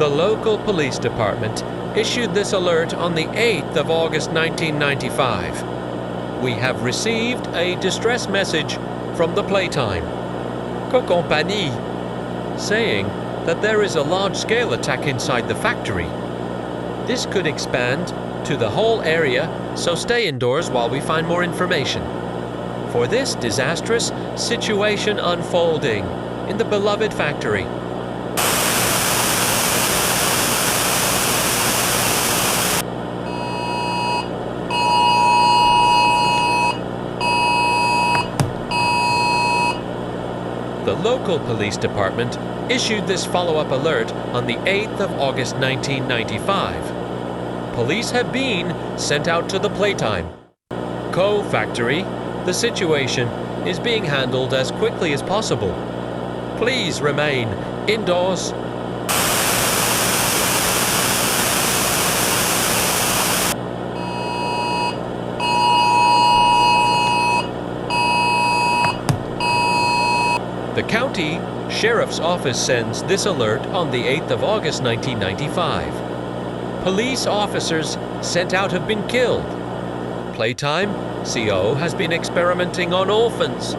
The local police department issued this alert on the 8th of August 1995. We have received a distress message from the Playtime compagnie saying that there is a large-scale attack inside the factory. This could expand to the whole area, so stay indoors while we find more information. For this disastrous situation unfolding in the beloved factory. The local police department issued this follow-up alert on the 8th of August 1995. Police have been sent out to the Playtime factory. The situation is being handled as quickly as possible. Please remain indoors. The county sheriff's office sends this alert on the 8th of August 1995. Police officers sent out have been killed. Playtime CO has been experimenting on orphans.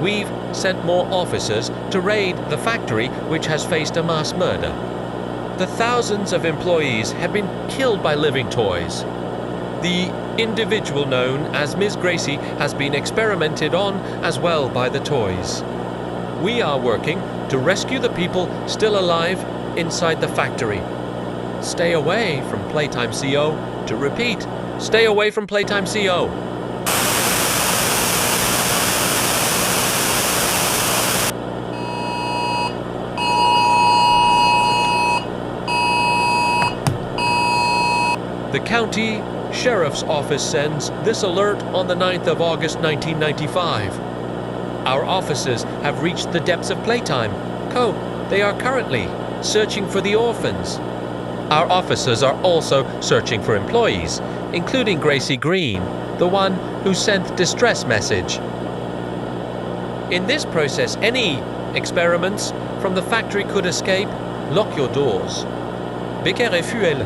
We've sent more officers to raid the factory, which has faced a mass murder. The thousands of employees have been killed by living toys. The individual known as Ms. Gracie has been experimented on as well by the toys. We are working to rescue the people still alive inside the factory. Stay away from Playtime CO. To repeat, stay away from Playtime CO. The county sheriff's office sends this alert on the 9th of August 1995. Our officers have reached the depths of Playtime They are currently searching for the orphans. Our officers are also searching for employees, including Gracie Green, the one who sent distress message. In this process, any experiments from the factory could escape. Lock your doors. Becker et Fuel.